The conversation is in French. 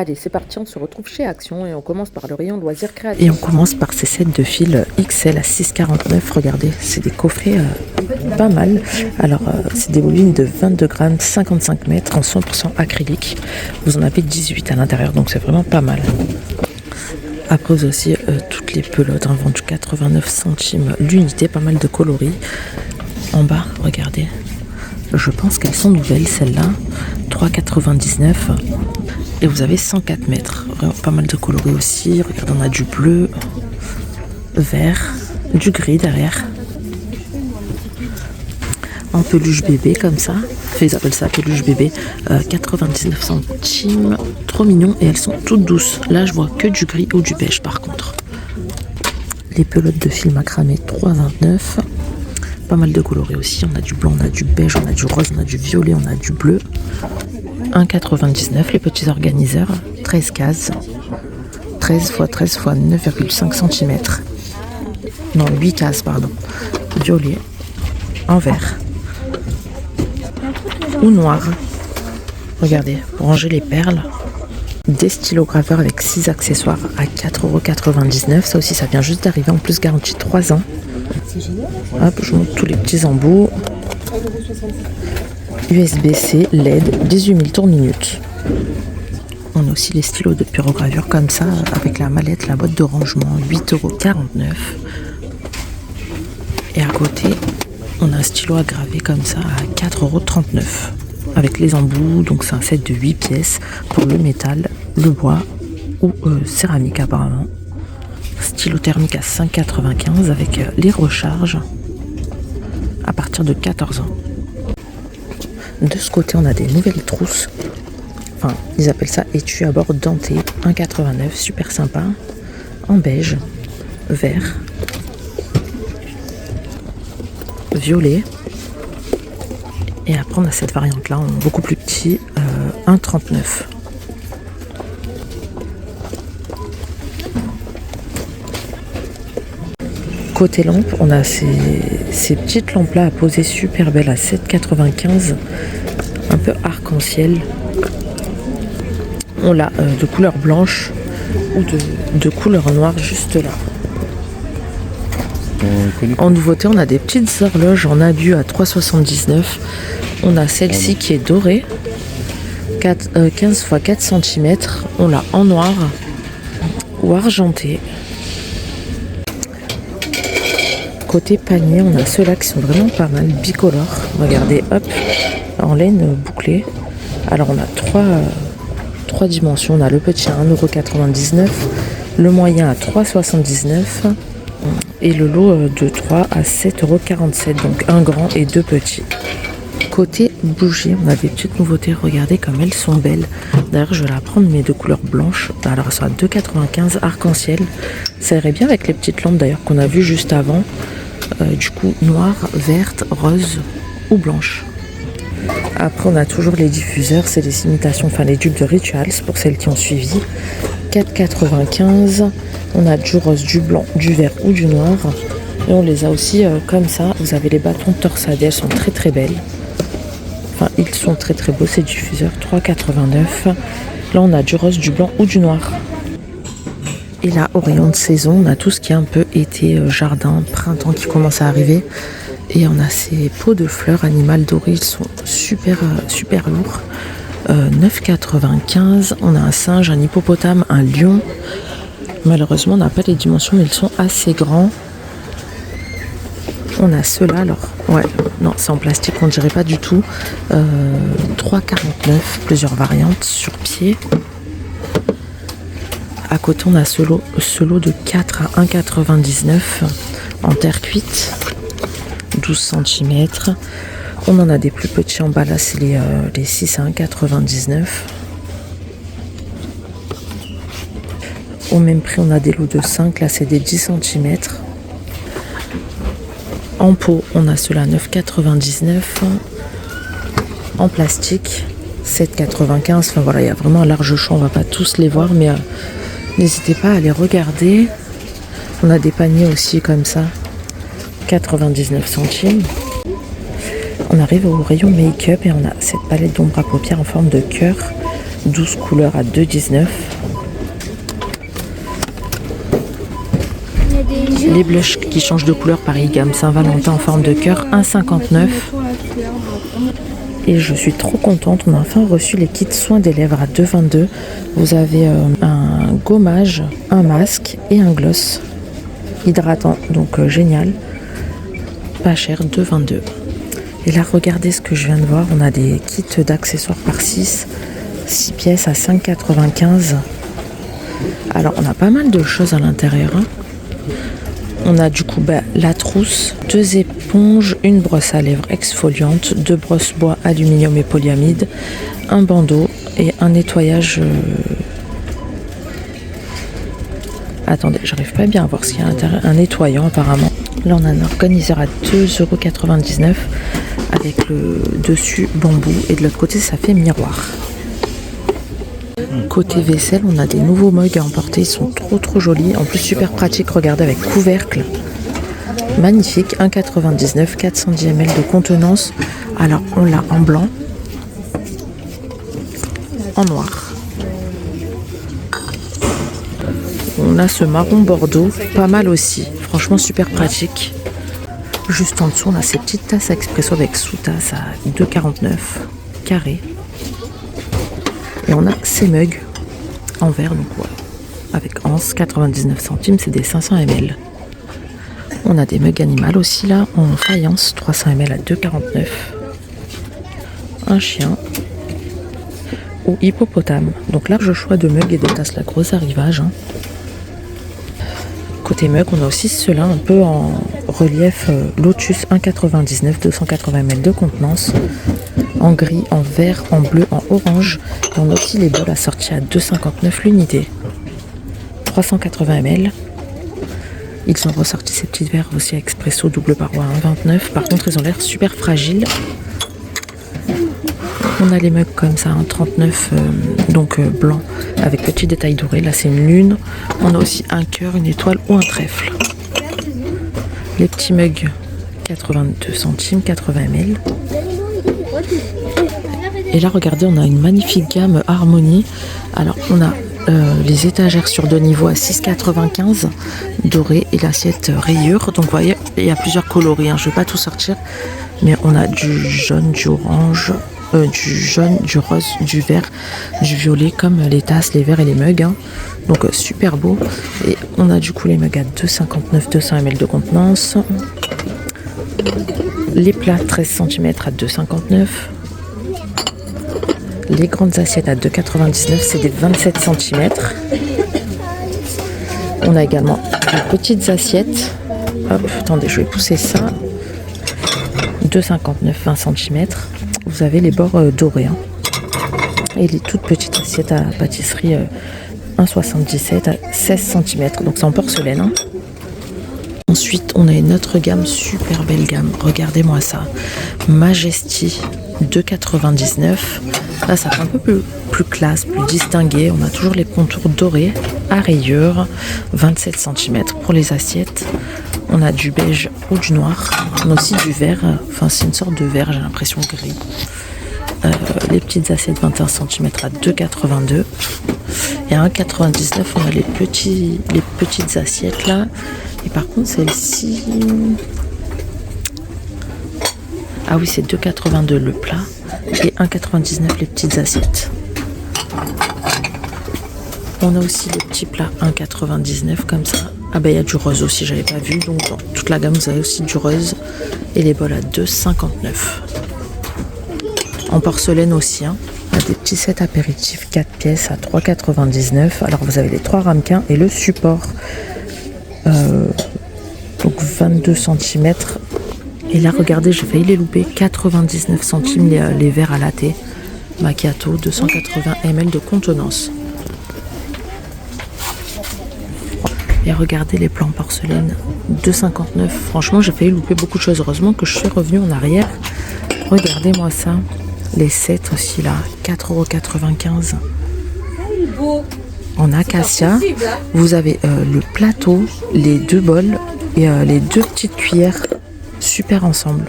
Allez, c'est parti, on se retrouve chez Action et on commence par le rayon loisirs créatifs. Et on commence par ces sets de fil XL à 6,49. Regardez, c'est des coffrets pas mal. Alors, c'est des bobines de 22 grammes, 55 mètres en 100% acrylique. Vous en avez 18 à l'intérieur, donc c'est vraiment pas mal. Après, vous avez aussi toutes les pelotes vendues 89 centimes l'unité, pas mal de coloris. En bas, regardez. Je pense qu'elles sont nouvelles, celles-là. 3,99. Et vous avez 104 mètres. Vraiment pas mal de coloris aussi. Regardez, on a du bleu, vert, du gris derrière. En peluche bébé comme ça. Ils appellent ça peluche bébé. 99 centimes. Trop mignon. Et elles sont toutes douces. Là, je vois que du gris ou du beige par contre. Les pelotes de fil macramé 3,29. Pas mal de coloris aussi. On a du blanc, on a du beige, on a du rose, on a du violet, on a du bleu. 1,99 les petits organiseurs, 13 cases, 13 x 13 x 9,5 cm. Non, 8 cases, pardon. Violet, en vert ou noir. Regardez, pour ranger les perles. Des stylos graveurs avec 6 accessoires à 4,99 €. Ça aussi, ça vient juste d'arriver. En plus, garantie 3 ans. Hop, je montre tous les petits embouts. USB-C, LED, 18 000 tours minute. On a aussi les stylos de pyrogravure comme ça, avec la mallette, la boîte de rangement, 8,49 €. Et à côté, on a un stylo à graver comme ça à 4,39 €. Avec les embouts, donc c'est un set de 8 pièces pour le métal, le bois ou céramique apparemment. Stylo thermique à 5,95 € avec les recharges à partir de 14 ans. De ce côté, on a des nouvelles trousses. Enfin, ils appellent ça étui à bord denté. 1,89 €, super sympa. En beige, vert, violet. Et après, on a cette variante-là, beaucoup plus petit, 1,39 €. Côté lampe, on a ces petites lampes-là à poser super belles à 7,95 €, un peu arc-en-ciel. On l'a de couleur blanche ou de couleur noire juste là. En nouveauté, on a des petites horloges en abu à 3,79 €. On a celle-ci qui est dorée, 15 x 4 cm. On l'a en noir ou argenté. Côté panier, on a ceux-là qui sont vraiment pas mal, bicolores. Regardez, hop, en laine bouclée. Alors, on a trois dimensions. On a le petit à 1,99 €, le moyen à 3,79 € et le lot de 3 à 7,47 €. Donc, un grand et deux petits. Côté bougies, on a des petites nouveautés. Regardez comme elles sont belles. D'ailleurs, je vais la prendre, mais de couleur blanche. Alors, elles sont à 2,95 € arc-en-ciel. Ça irait bien avec les petites lampes d'ailleurs qu'on a vues juste avant. Du coup, noire, verte, rose ou blanche. Après, on a toujours les diffuseurs. C'est les imitations, enfin les dupes de Rituals pour celles qui ont suivi. 4,95 €. On a du rose, du blanc, du vert ou du noir. Et on les a aussi comme ça. Vous avez les bâtons torsadés. Elles sont très très belles. Enfin, ils sont très très beaux ces diffuseurs. 3,89 €. Là, on a du rose, du blanc ou du noir. Et là, au rayon de saison, on a tout ce qui est un peu été, jardin, printemps qui commence à arriver. Et on a ces pots de fleurs animales dorées. Ils sont super lourds. 9,95 €. On a un singe, un hippopotame, un lion. Malheureusement, on n'a pas les dimensions, mais ils sont assez grands. On a ceux-là, alors. Ouais, non, c'est en plastique, on ne dirait pas du tout. 3,49 €, plusieurs variantes sur pied. À côté, on a ce lot de 4 à 1,99 € en terre cuite, 12 cm. On en a des plus petits en bas, là, c'est les 6 à 1,99 €. Au même prix, on a des lots de 5, là, c'est des 10 cm. En pot, on a ceux-là à 9,99 €. En plastique, 7,95 €. Enfin voilà, il y a vraiment un large champ, on va pas tous les voir, mais n'hésitez pas à les regarder. On a des paniers aussi comme ça, 99 centimes. On arrive au rayon make-up et on a cette palette d'ombre à paupières en forme de cœur, 12 couleurs à 2,19. Les blushs qui changent de couleur, pareil, gamme Saint-Valentin en forme de cœur, 1,59. Et je suis trop contente, on a enfin reçu les kits soins des lèvres à 2,22. Vous avez un gommage, un masque et un gloss hydratant, donc génial. Pas cher, 2,22. Et là, regardez ce que je viens de voir, on a des kits d'accessoires par 6 pièces à 5,95. Alors, on a pas mal de choses à l'intérieur, hein. On a du coup la trousse, 2 éponges, une brosse à lèvres exfoliante, 2 brosses bois aluminium et polyamide, un bandeau et un nettoyage. Attendez, j'arrive pas bien à voir ce qu'il y a à l'intérieur. Un nettoyant apparemment. Là on a un organiseur à 2,99 € avec le dessus bambou et de l'autre côté ça fait miroir. Côté vaisselle, on a des nouveaux mugs à emporter, ils sont trop jolis, en plus super pratiques, regardez avec couvercle, magnifique, 1,99 €, 410 ml de contenance. Alors on l'a en blanc, en noir, on a ce marron bordeaux, pas mal aussi, franchement super pratique. Juste en dessous on a ces petites tasses expresso avec sous-tasse à 2,49 € carré. Et on a ces mugs en verre, donc ouais, avec anse, 99 centimes, c'est des 500 ml. On a des mugs animales aussi là, en faïence, 300 ml à 2,49 €. Un chien ou hippopotame. Donc large choix de mugs et de tasses, la grosse arrivage. Hein. Côté mug, on a aussi ceux-là un peu en relief Lotus, 1,99 €, 280 ml de contenance. En gris, en vert, en bleu, en orange. Et on a aussi les bols assortis à 2,59 € l'unité. 380 ml. Ils ont ressorti ces petits verres aussi à expresso double paroi à 1,29 €. Par contre, ils ont l'air super fragiles. On a les mugs comme ça, 1,39 €, donc blanc, avec petits détails dorés. Là, c'est une lune. On a aussi un cœur, une étoile ou un trèfle. Les petits mugs, 82 centimes, 80 ml. Et là, regardez, on a une magnifique gamme Harmonie. Alors, on a les étagères sur 2 niveaux à 6,95 € doré et l'assiette rayure. Donc, vous voyez, il y a plusieurs coloris. Hein. Je ne vais pas tout sortir, mais on a du jaune, du orange, du jaune, du rose, du vert, du violet, comme les tasses, les verres et les mugs. Hein. Donc, super beau. Et on a du coup les mugs à 2,59 €, 200 ml de contenance. Les plats 13 cm à 2,59 €. Les grandes assiettes à 2,99 €, c'est des 27 cm. On a également les petites assiettes. Hop, attendez, je vais pousser ça. 2,59 €, 20 cm. Vous avez les bords dorés. Hein. Et les toutes petites assiettes à pâtisserie 1,77 € à 16 cm. Donc c'est en porcelaine. Hein. Ensuite, on a une autre gamme, super belle gamme. Regardez-moi ça. Majesty, 2,99 €. Là, ça fait un peu plus classe, plus distingué. On a toujours les contours dorés à rayures, 27 cm pour les assiettes. On a du beige ou du noir. On a aussi du vert. Enfin, c'est une sorte de vert, j'ai l'impression gris. Les petites assiettes 21 cm à 2,82 €. Et à 1,99 €, on a les petites assiettes là. Et par contre, celle-ci... Ah oui, c'est 2,82 € le plat. Et 1,99 € les petites assiettes. On a aussi les petits plats 1,99 € comme ça. Ah ben il y a du rose aussi, j'avais pas vu. Donc dans toute la gamme, vous avez aussi du rose. Et les bols à 2,59 €. En porcelaine aussi, hein. On a des petits sets apéritifs 4 pièces à 3,99 €. Alors vous avez les 3 ramequins et le support. Donc 22 cm. Et là, regardez, j'ai failli les louper. 99 centimes les verres à latte. Macchiato, 280 ml de contenance. Et regardez les plans porcelaine, 2,59 €. Franchement, j'ai failli louper beaucoup de choses. Heureusement que je suis revenue en arrière. Regardez-moi ça. Les sets aussi là, 4,95 €. En acacia, vous avez le plateau, les 2 bols et les 2 petites cuillères super ensemble.